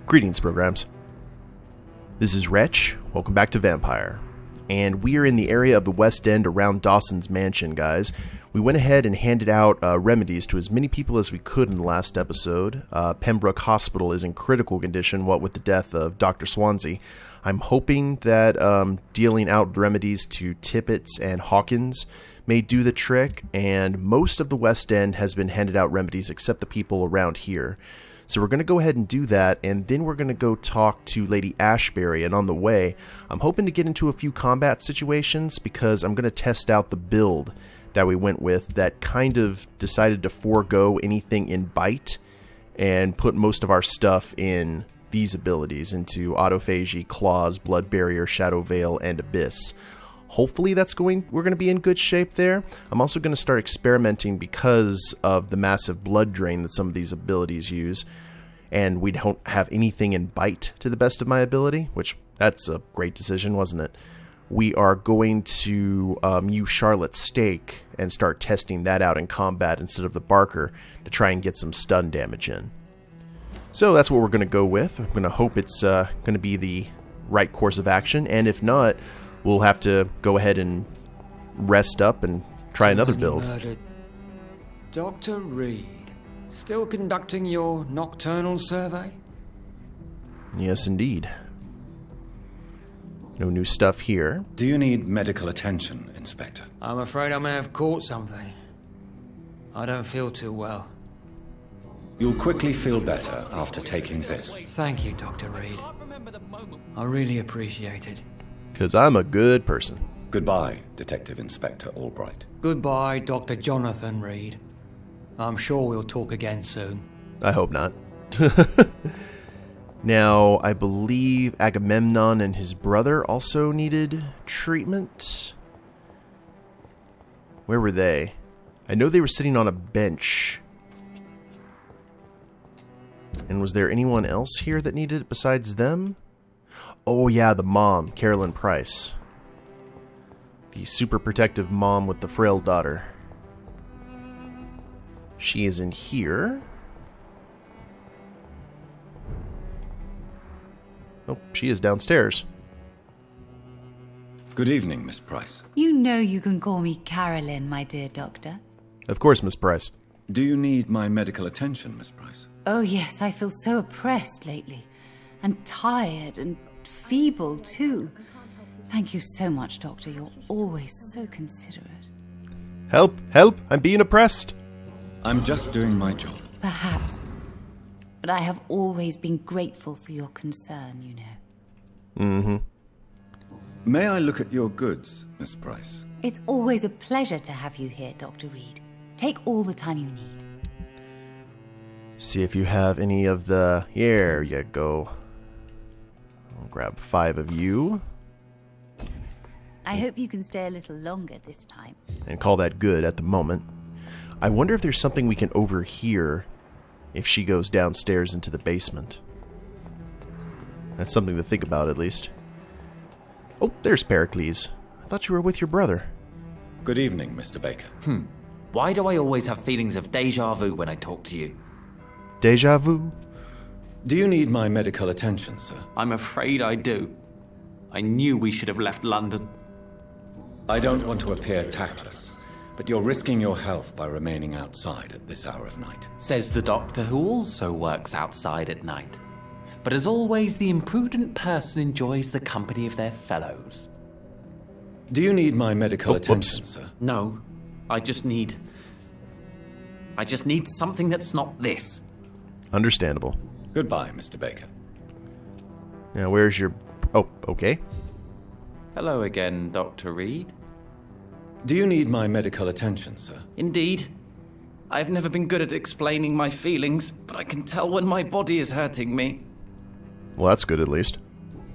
Greetings, programs. This is Wretch. Welcome back to Vampyr. And we are in the area of the West End around Dawson's mansion, guys. We went ahead and handed out remedies to as many people as we could in the last episode. Pembroke Hospital is in critical condition, what with the death of Dr. Swansea. I'm hoping that dealing out remedies to Tippett's and Hawkins may do the trick, and most of the West End has been handed out remedies except the people around here. So we're going to go ahead and do that, and then we're going to go talk to Lady Ashbury, and on the way, I'm hoping to get into a few combat situations because I'm going to test out the build that we went with that kind of decided to forego anything in bite and put most of our stuff in these abilities into autophagy, claws, blood barrier, shadow veil, and abyss. Hopefully we're going to be in good shape there. I'm also going to start experimenting because of the massive blood drain that some of these abilities use. And we don't have anything in bite to the best of my ability, which that's a great decision, wasn't it? We are going to use Charlotte's Stake and start testing that out in combat instead of the Barker to try and get some stun damage in. So that's what we're going to go with. I'm going to hope it's going to be the right course of action, and if not, we'll have to go ahead and rest up and try another build. Murdered. Dr. Reid, still conducting your nocturnal survey? Yes, indeed. No new stuff here. Do you need medical attention, Inspector? I'm afraid I may have caught something. I don't feel too well. You'll quickly feel better after taking this. Thank you, Dr. Reid. I really appreciate it. Because I'm a good person. Goodbye, Detective Inspector Albright. Goodbye, Dr. Jonathan Reid. I'm sure we'll talk again soon. I hope not. Now, I believe Agamemnon and his brother also needed treatment. Where were they? I know they were sitting on a bench. And was there anyone else here that needed it besides them? Oh yeah, the mom, Carolyn Price. The super protective mom with the frail daughter. She is in here. Oh, she is downstairs. Good evening, Miss Price. You know you can call me Carolyn, my dear doctor. Of course, Miss Price. Do you need my medical attention, Miss Price? Oh yes, I feel so oppressed lately. And tired and feeble, too. Thank you so much, Doctor. You're always so considerate. Help! Help! I'm being oppressed! I'm just doing my job. Perhaps. But I have always been grateful for your concern, you know. Mm-hmm. May I look at your goods, Miss Price? It's always a pleasure to have you here, Dr. Reid. Take all the time you need. See if you have any of the... Here you go. I'll grab 5 of you. I hope you can stay a little longer this time. And call that good at the moment. I wonder if there's something we can overhear if she goes downstairs into the basement. That's something to think about, at least. Oh, there's Pericles. I thought you were with your brother. Good evening, Mr. Baker. Why do I always have feelings of déjà vu when I talk to you? Deja vu? Do you need my medical attention, sir? I'm afraid I do. I knew we should have left London. I don't want to appear tactless, but you're risking your health by remaining outside at this hour of night. Says the doctor who also works outside at night. But as always, the imprudent person enjoys the company of their fellows. Do you need my medical attention, whoops. sir? No, I just need something that's not this. Understandable. Goodbye, Mr. Baker. Now, where's your... Oh, okay. Hello again, Dr. Reid. Do you need my medical attention, sir? Indeed. I've never been good at explaining my feelings, but I can tell when my body is hurting me. Well, that's good, at least.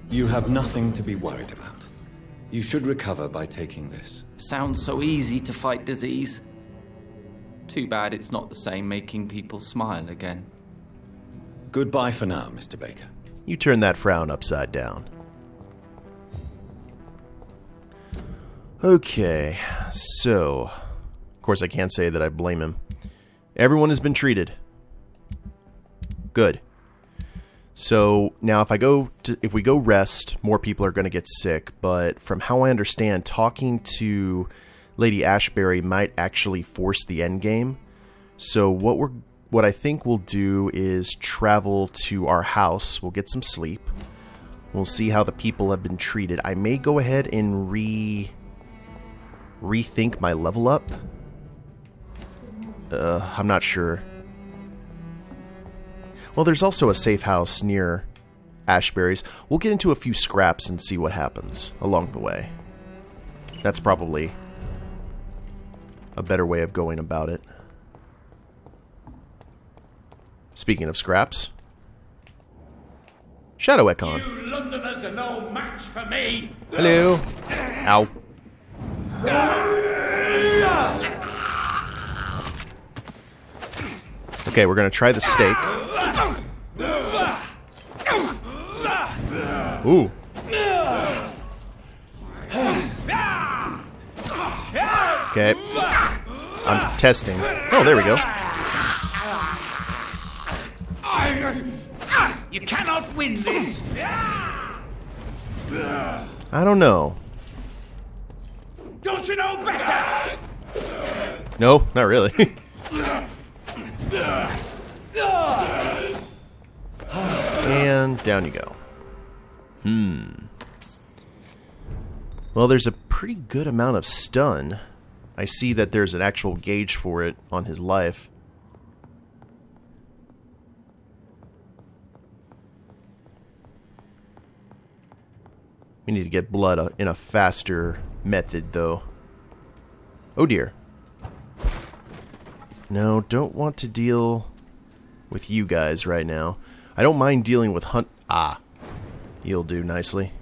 You have nothing to be worried about. You should recover by taking this. Sounds so easy to fight disease. Too bad it's not the same making people smile again. Goodbye for now, Mr. Baker. You turn that frown upside down. Okay, so... Of course, I can't say that I blame him. Everyone has been treated. Good. So now if we go rest, more people are going to get sick, but from how I understand, talking to Lady Ashbury might actually force the end game. So what I think we'll do is travel to our house. We'll get some sleep. We'll see how the people have been treated. I may go ahead and rethink my level up. I'm not sure. Well, there's also a safe house near Ashbury's. We'll get into a few scraps and see what happens along the way. That's probably a better way of going about it. Speaking of scraps, Shadow Econ. You Londoners are no match for me. Hello. Ow. Okay, we're gonna try the steak. Ooh. Okay. I'm testing. Oh, there we go. You cannot win this. I don't know. Don't you know better? No, not really. And down you go. Well, there's a pretty good amount of stun. I see that there's an actual gauge for it on his life. We need to get blood in a faster method, though. Oh dear. No, don't want to deal with you guys right now. I don't mind dealing with hunt... Ah. You'll do nicely.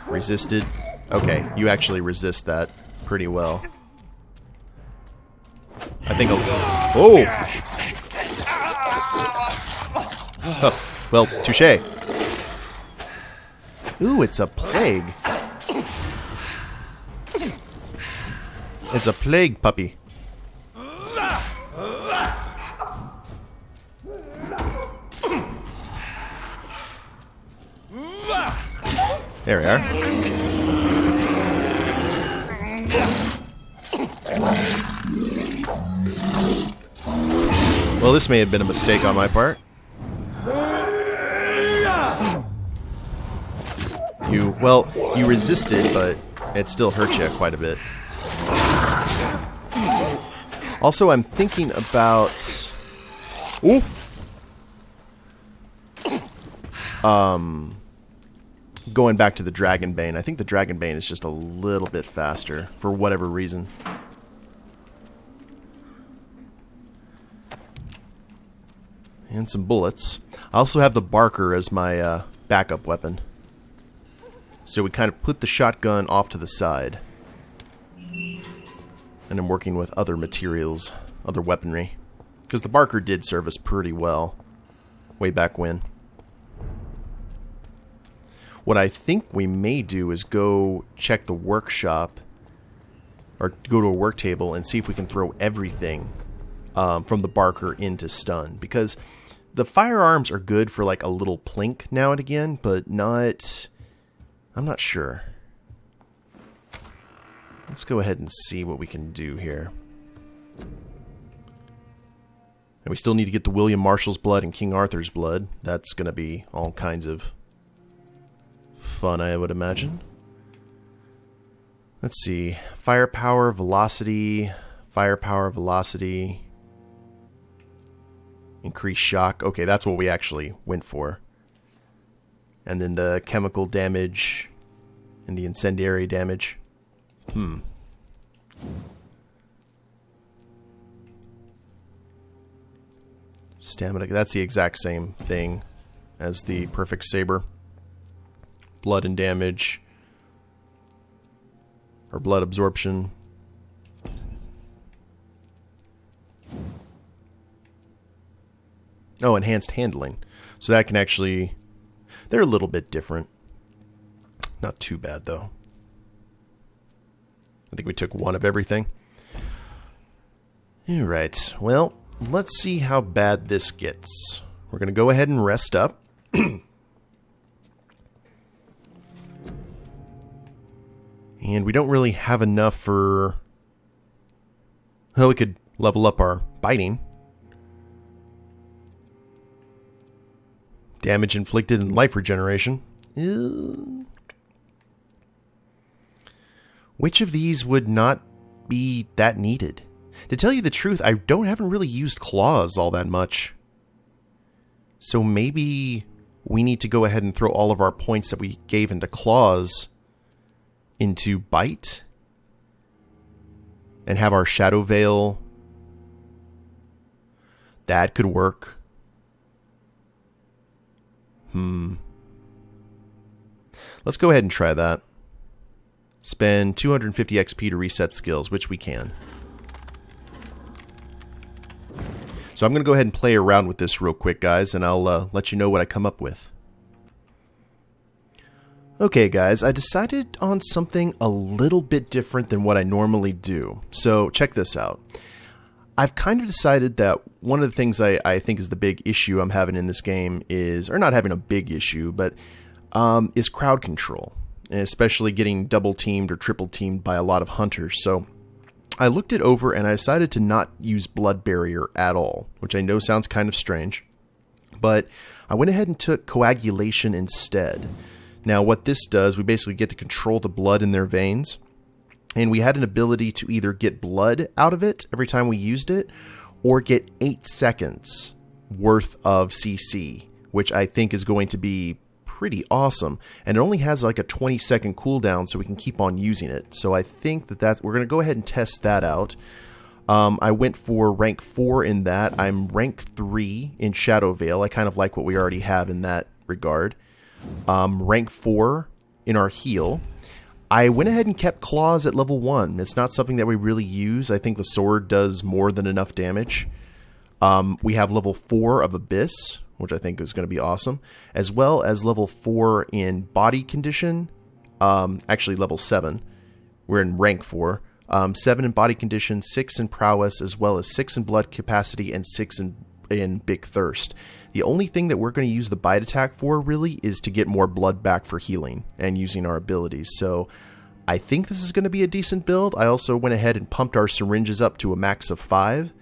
Resisted. Okay, you actually resist that pretty well. I think I'll... Oh! Oh, well, touché. Ooh, it's a plague. It's a plague puppy. There we are. Well, this may have been a mistake on my part. You resisted, but it still hurt you quite a bit. Also, I'm thinking about... Ooh! Going back to the Dragonbane. I think the Dragonbane is just a little bit faster, for whatever reason. And some bullets. I also have the Barker as my backup weapon. So we kind of put the shotgun off to the side. And I'm working with other materials, other weaponry. Because the Barker did serve us pretty well way back when. What I think we may do is go check the workshop, or go to a work table and see if we can throw everything from the Barker into stun. Because the firearms are good for like a little plink now and again, but not... I'm not sure. Let's go ahead and see what we can do here. And we still need to get the William Marshall's blood and King Arthur's blood. That's going to be all kinds of fun, I would imagine. Let's see. Firepower, velocity, increased shock. Okay, that's what we actually went for. And then the chemical damage and the incendiary damage. Stamina, that's the exact same thing as the Perfect Saber. Blood and damage. Or blood absorption. Oh, enhanced handling. So that can actually... They're a little bit different. Not too bad, though. I think we took one of everything. Alright, well, let's see how bad this gets. We're going to go ahead and rest up. And we don't really have enough for... Well, we could level up our biting. Damage inflicted and life regeneration. Which of these would not be that needed? To tell you the truth, I haven't really used claws all that much. So maybe we need to go ahead and throw all of our points that we gave into claws into bite. And have our shadow veil. That could work. Let's go ahead and try that. Spend 250 XP to reset skills, which we can. So I'm going to go ahead and play around with this real quick, guys, and I'll let you know what I come up with. Okay, guys, I decided on something a little bit different than what I normally do. So check this out. I've kind of decided that one of the things I think is the big issue I'm having in this game is, or not having a big issue, but is crowd control, and especially getting double teamed or triple teamed by a lot of hunters. So I looked it over and I decided to not use blood barrier at all, which I know sounds kind of strange, but I went ahead and took coagulation instead. Now what this does, we basically get to control the blood in their veins, and we had an ability to either get blood out of it every time we used it, or get 8 seconds worth of CC, which I think is going to be pretty awesome. And it only has like a 20-second cooldown, so we can keep on using it. So I think that we're going to go ahead and test that out. I went for rank 4 in that. I'm rank 3 in Shadow Veil. I kind of like what we already have in that regard. Rank 4 in our heal. I went ahead and kept claws at level 1. It's not something that we really use. I think the sword does more than enough damage. We have level 4 of Abyss, which I think is going to be awesome, as well as level 4 in body condition. Actually level 7. We're in rank 4. 7 in body condition, 6 in prowess, as well as 6 in blood capacity and 6 in big thirst. The only thing that we're going to use the bite attack for, really, is to get more blood back for healing and using our abilities. So I think this is going to be a decent build. I also went ahead and pumped our syringes up to a max of 5.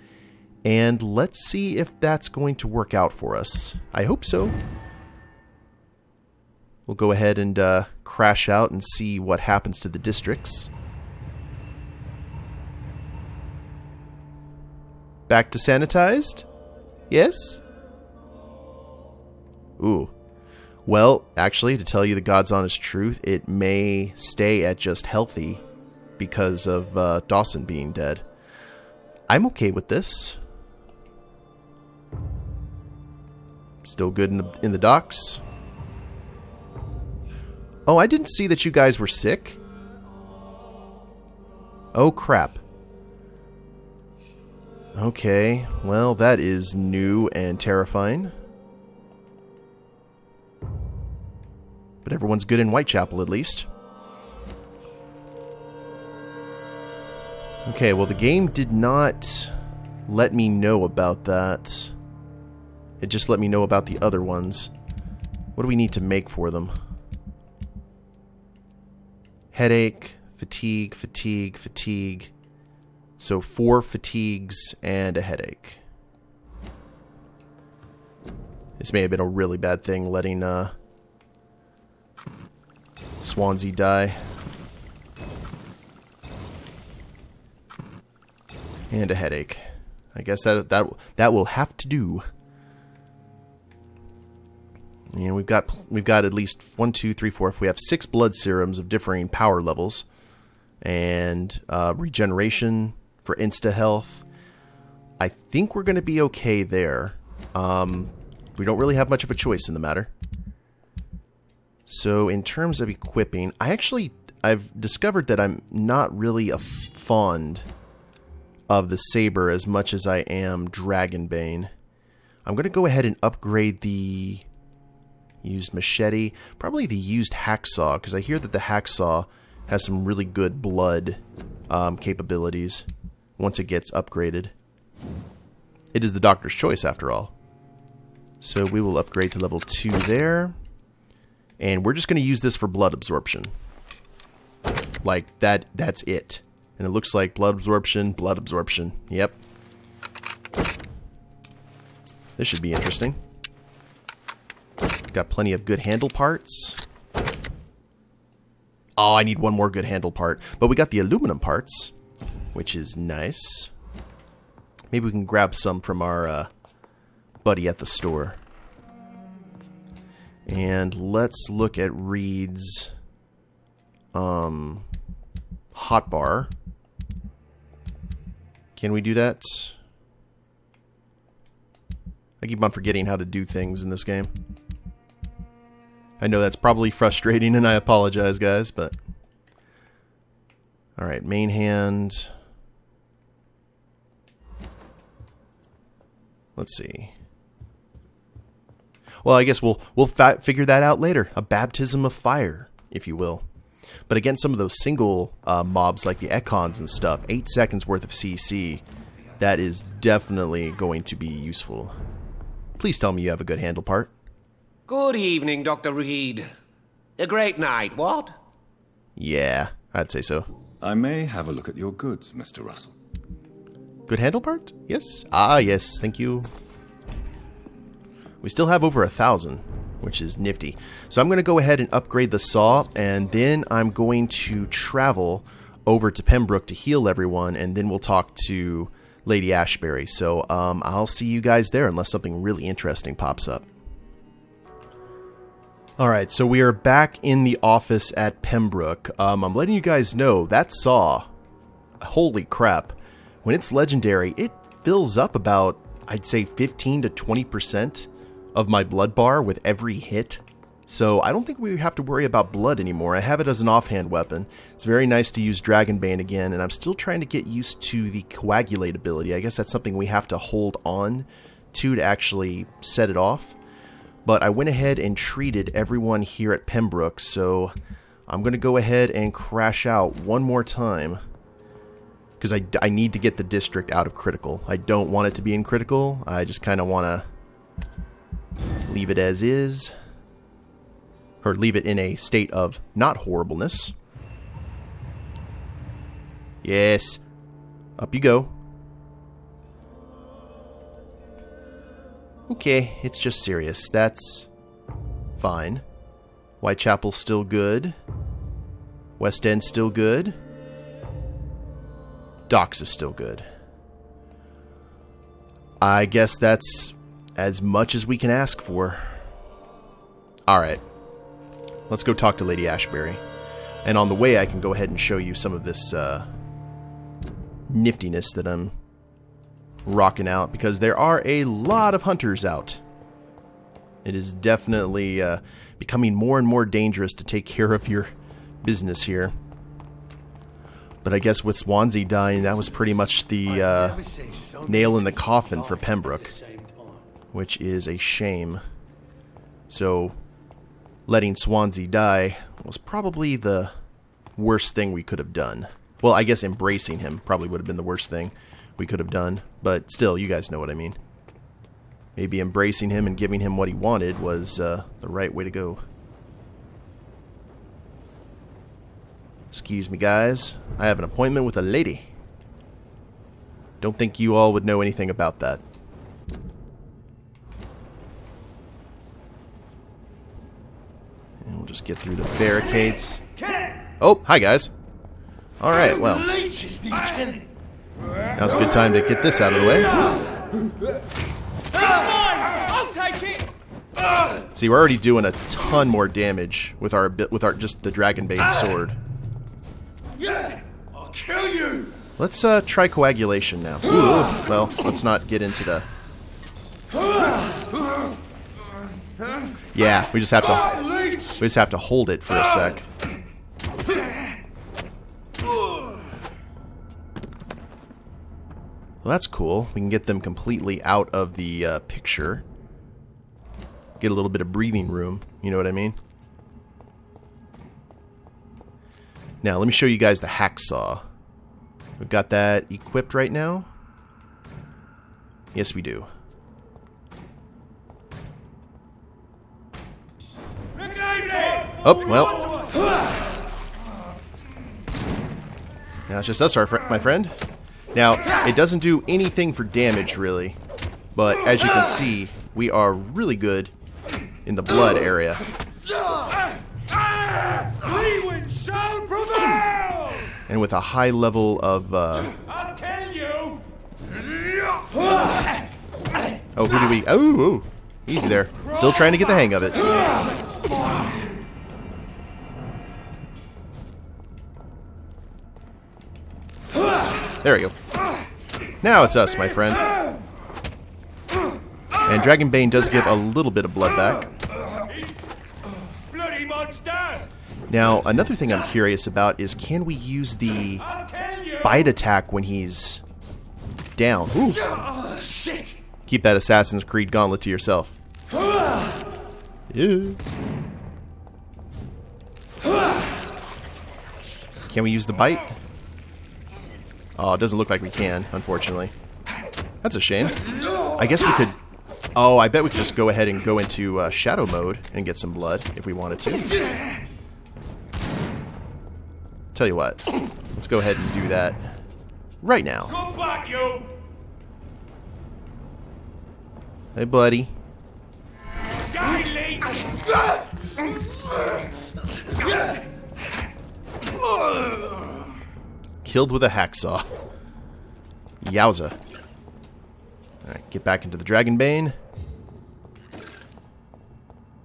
And let's see if that's going to work out for us. I hope so. We'll go ahead and crash out and see what happens to the districts. Back to sanitized? Yes? Ooh. Well, actually, to tell you the God's honest truth, it may stay at just healthy because of Dawson being dead. I'm okay with this. Still good in the docks. Oh, I didn't see that you guys were sick. Oh, crap. Okay, well, that is new and terrifying. But everyone's good in Whitechapel, at least. Okay, well, the game did not let me know about that. It just let me know about the other ones. What do we need to make for them? Headache, fatigue, fatigue, fatigue. So 4 fatigues and a headache. This may have been a really bad thing, letting Swansea die. And a headache. I guess that will have to do. And we've got at least 1, 2, 3, 4. If we have 6 blood serums of differing power levels, and regeneration for insta health, I think we're going to be okay there. We don't really have much of a choice in the matter. So in terms of equipping, I've discovered that I'm not really a fond of the saber as much as I am Dragonbane. I'm going to go ahead and upgrade the used machete, probably the used hacksaw, because I hear that the hacksaw has some really good blood capabilities once it gets upgraded. It is the doctor's choice, after all. So we will upgrade to level 2 there. And we're just going to use this for blood absorption. Like, that's it. And it looks like blood absorption. Yep. This should be interesting. Got plenty of good handle parts. Oh, I need one more good handle part. But we got the aluminum parts, which is nice. Maybe we can grab some from our buddy at the store. And let's look at REID'S hotbar. Can we do that? I keep on forgetting how to do things in this game. I know that's probably frustrating, and I apologize, guys, but... Alright, main hand. Let's see. Well, I guess we'll figure that out later. A baptism of fire, if you will. But against some of those single mobs like the Econs and stuff, 8 seconds worth of CC, that is definitely going to be useful. Please tell me you have a good handle part. Good evening, Dr. Reed. A great night, what? Yeah, I'd say so. I may have a look at your goods, Mr. Russell. Good handle part? Yes. Ah, yes, thank you. We still have over 1,000, which is nifty. So I'm going to go ahead and upgrade the saw, and then I'm going to travel over to Pembroke to heal everyone, and then we'll talk to Lady Ashbury. So I'll see you guys there unless something really interesting pops up. Alright, so we are back in the office at Pembroke. I'm letting you guys know that saw, holy crap, when it's legendary, it fills up about, I'd say 15 to 20% of my blood bar with every hit. So I don't think we have to worry about blood anymore. I have it as an offhand weapon. It's very nice to use Dragonbane again, and I'm still trying to get used to the coagulate ability. I guess that's something we have to hold on to actually set it off. But I went ahead and treated everyone here at Pembroke, so I'm going to go ahead and crash out one more time. Because I need to get the district out of critical. I don't want it to be in critical. I just kind of want to leave it as is. Or leave it in a state of not horribleness. Yes. Up you go. Okay, it's just serious. That's fine. Whitechapel's still good. West End's still good. Docks is still good. I guess that's as much as we can ask for. Alright. Let's go talk to Lady Ashbury. And on the way, I can go ahead and show you some of this niftiness that I'm rocking out, because there are a lot of hunters out. It is definitely becoming more and more dangerous to take care of your business here. But I guess with Swansea dying, that was pretty much the nail in the coffin for Pembroke, which is a shame. So letting Swansea die was probably the worst thing we could have done. Well, I guess embracing him probably would have been the worst thing we could have done, but still, you guys know what I mean. Maybe embracing him and giving him what he wanted was the right way to go. Excuse me, guys. I have an appointment with a lady. Don't think you all would know anything about that. And we'll just get through the barricades. Oh, hi, guys. Alright, well. Now's a good time to get this out of the way. I'll take it. See, we're already doing a ton more damage with our just the Dragonbane sword. Yeah, I'll kill you. Let's try coagulation now. Ooh, well, let's not get into the. Yeah, we just have to hold it for a sec. Well, that's cool. We can get them completely out of the picture. Get a little bit of breathing room. You know what I mean? Now, let me show you guys the hacksaw. We've got that equipped right now. Yes, we do. Oh, well. Now it's just us, my friend. Now, it doesn't do anything for damage, really. But as you can see, we are really good in the blood area. And with a high level of, I'll kill you! Oh, who do we... Oh, easy there. Still trying to get the hang of it. There you go. Now it's us, my friend. And Dragonbane does give a little bit of blood back. Bloody monster! Now, another thing I'm curious about is, can we use the bite attack when he's down? Ooh. Shit! Keep that Assassin's Creed gauntlet to yourself. Yeah. Can we use the bite? Oh, it doesn't look like we can, unfortunately. That's a shame. I guess we could... Oh, I bet we could just go ahead and go into shadow mode and get some blood if we wanted to. Tell you what, let's go ahead and do that right now. Come back, you! Hey, buddy. Die, Killed with a hacksaw. Yowza. Alright, get back into the Dragonbane.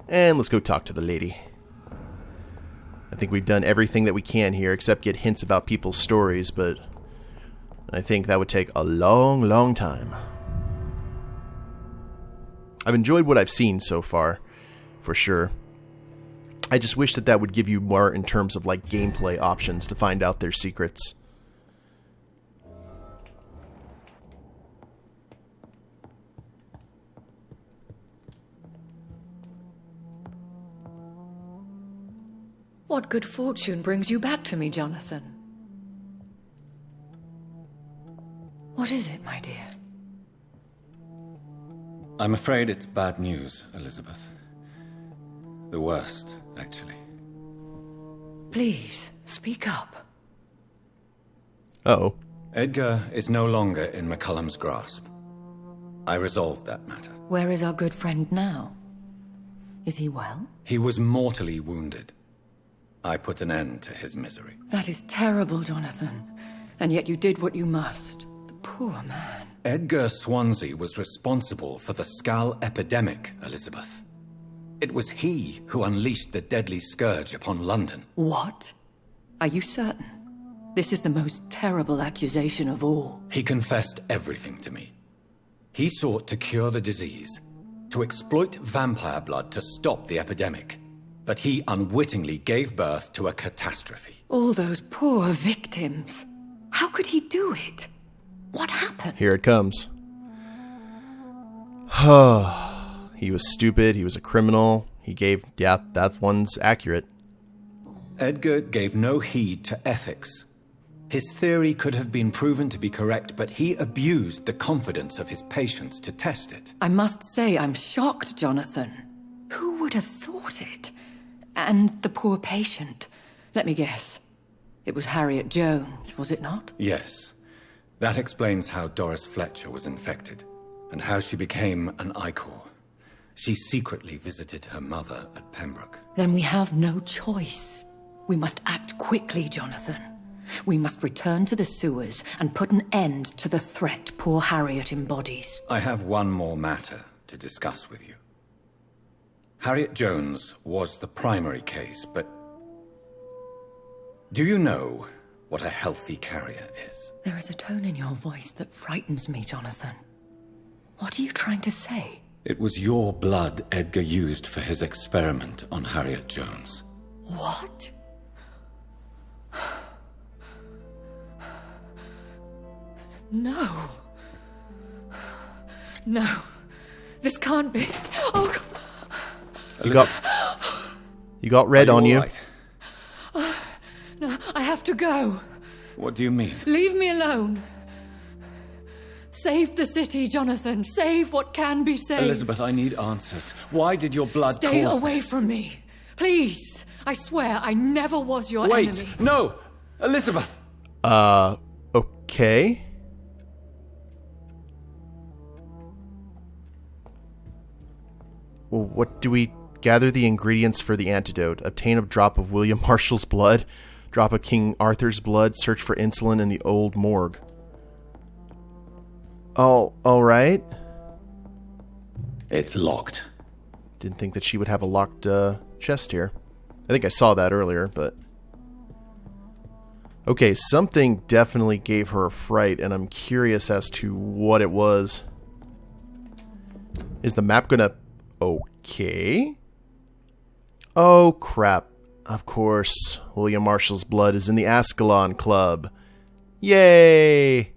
And let's go talk to the lady. I think we've done everything that we can here except get hints about people's stories, but I think that would take a long, long time. I've enjoyed what I've seen so far, for sure. I just wish that that would give you more in terms of like gameplay options to find out their secrets. What good fortune brings you back to me, Jonathan? What is it, my dear? I'm afraid it's bad news, Elizabeth. The worst, actually. Please, speak up. Uh-oh. Edgar is no longer in McCullum's grasp. I resolved that matter. Where is our good friend now? Is he well? He was mortally wounded. I put an end to his misery. That is terrible, Jonathan. And yet you did what you must. The poor man. Edgar Swansea was responsible for the Skal epidemic, Elizabeth. It was he who unleashed the deadly scourge upon London. What? Are you certain? This is the most terrible accusation of all. He confessed everything to me. He sought to cure the disease, to exploit vampire blood to stop the epidemic. But he unwittingly gave birth to a catastrophe. All those poor victims. How could he do it? What happened? Here it comes. He was stupid, he was a criminal, he gave... Yeah, that one's accurate. Edgar gave no heed to ethics. His theory could have been proven to be correct, but he abused the confidence of his patients to test it. I must say I'm shocked, Jonathan. Who would have thought it? And the poor patient. Let me guess. It was Harriet Jones, was it not? Yes. That explains how Doris Fletcher was infected, and how she became an Icor. She secretly visited her mother at Pembroke. Then we have no choice. We must act quickly, Jonathan. We must return to the sewers and put an end to the threat poor Harriet embodies. I have one more matter to discuss with you. Harriet Jones was the primary case, but... do you know what a healthy carrier is? There is a tone in your voice that frightens me, Jonathan. What are you trying to say? It was your blood Edgar used for his experiment on Harriet Jones. What? No. No. This can't be. Oh, God. You got red on you. Right? No, I have to go. What do you mean? Leave me alone. Save the city, Jonathan. Save what can be saved. Elizabeth, I need answers. Why did your blood Stay cause away this? from me. Please. I swear I never was your Wait! enemy. No! Elizabeth! Okay. Well, what do we... Gather the ingredients for the antidote. Obtain a drop of William Marshall's blood. Drop of King Arthur's blood. Search for insulin in the old morgue. Oh, alright. It's locked. Didn't think that she would have a locked chest here. I think I saw that earlier, but... Okay, something definitely gave her a fright, and I'm curious as to what it was. Is the map gonna... Okay. Oh, crap. Of course, William Marshall's blood is in the Ascalon Club. Yay!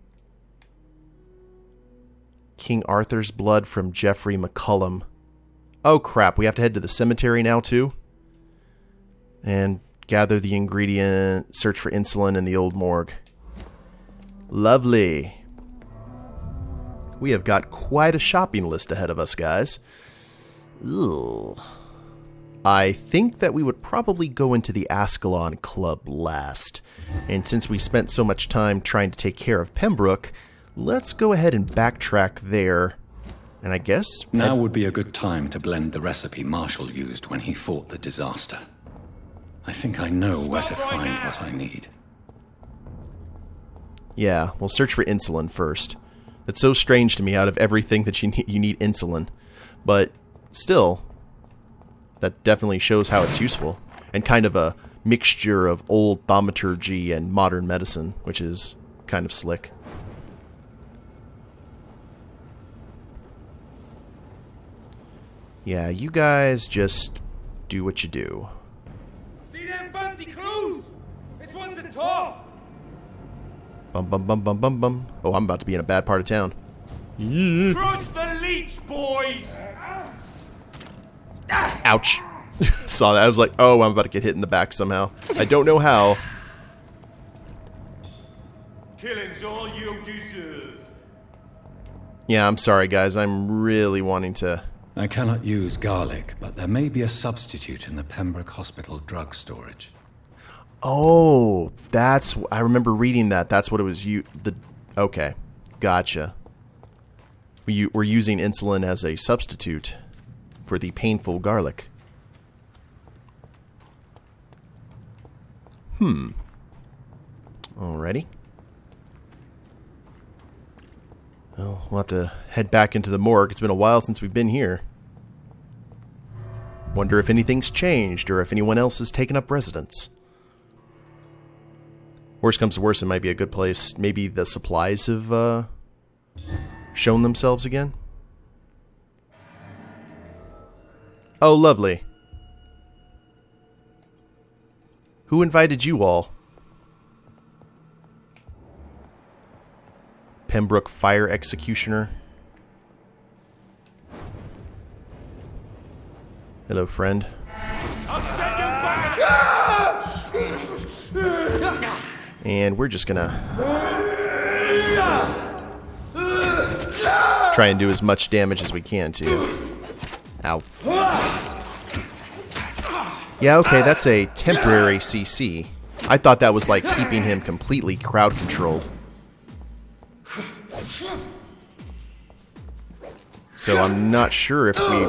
King Arthur's blood from Geoffrey McCullum. Oh, crap. We have to head to the cemetery now, too? And gather the ingredient, search for insulin in the old morgue. Lovely. We have got quite a shopping list ahead of us, guys. Ugh. I think that we would probably go into the Ascalon Club last. And since we spent so much time trying to take care of Pembroke, let's go ahead and backtrack there. And I guess... Now would be a good time to blend the recipe Marshall used when he fought the disaster. I think I know where to find what I need. Yeah, we'll search for insulin first. That's so strange to me, out of everything that you need insulin. But still, that definitely shows how it's useful. And kind of a mixture of old thaumaturgy and modern medicine, which is kind of slick. Yeah, you guys just do what you do. See them fancy clothes? This one's a tough. Bum bum bum bum bum bum. Oh, I'm about to be in a bad part of town. Crush the leech, boys! Ouch. Saw that. I was like, oh, I'm about to get hit in the back somehow. I don't know how. Killing's all you deserve. Yeah, I'm sorry, guys. I'm really wanting to... I cannot use garlic, but there may be a substitute in the Pembroke Hospital drug storage. Oh, that's... I remember reading that. That's what it was. Okay. Gotcha. We're using insulin as a substitute for the painful garlic. Alrighty. Well, we'll have to head back into the morgue. It's been a while since we've been here. Wonder if anything's changed, or if anyone else has taken up residence. Worst comes to worst, it might be a good place. Maybe the supplies have shown themselves again. Oh, lovely. Who invited you all? Pembroke Fire Executioner. Hello, friend. I'll send you back! And we're just gonna try and do as much damage as we can to you. Ow. Yeah, okay, that's a temporary CC. I thought that was like keeping him completely crowd controlled. So I'm not sure if we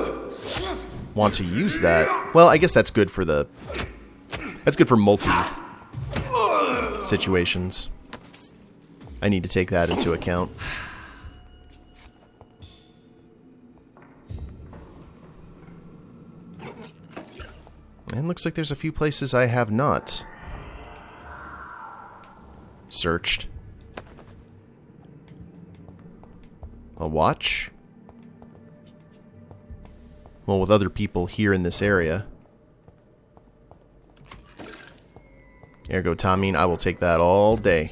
want to use that. Well, I guess that's good for the... That's good for multi situations. I need to take that into account. And looks like there's a few places I have not searched. A watch? Well, with other people here in this area. Ergo Tomine, I will take that all day.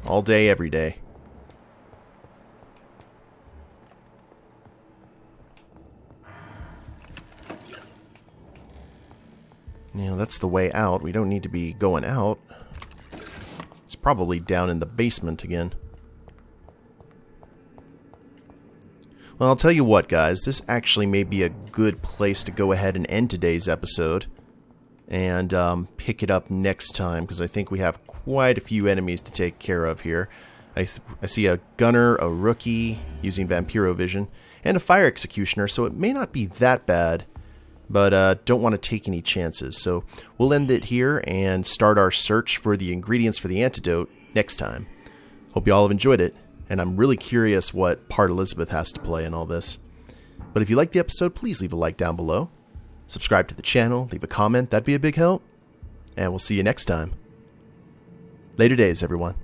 All day, every day. Now, that's the way out. We don't need to be going out. It's probably down in the basement again. Well, I'll tell you what, guys. This actually may be a good place to go ahead and end today's episode. And pick it up next time, because I think we have quite a few enemies to take care of here. I see a gunner, a rookie using Vampirovision, and a fire executioner, so it may not be that bad, but don't want to take any chances. So we'll end it here and start our search for the ingredients for the antidote next time. Hope you all have enjoyed it, and I'm really curious what part Elizabeth has to play in all this. But if you liked the episode, please leave a like down below. Subscribe to the channel, leave a comment, that'd be a big help. And we'll see you next time. Later days, everyone.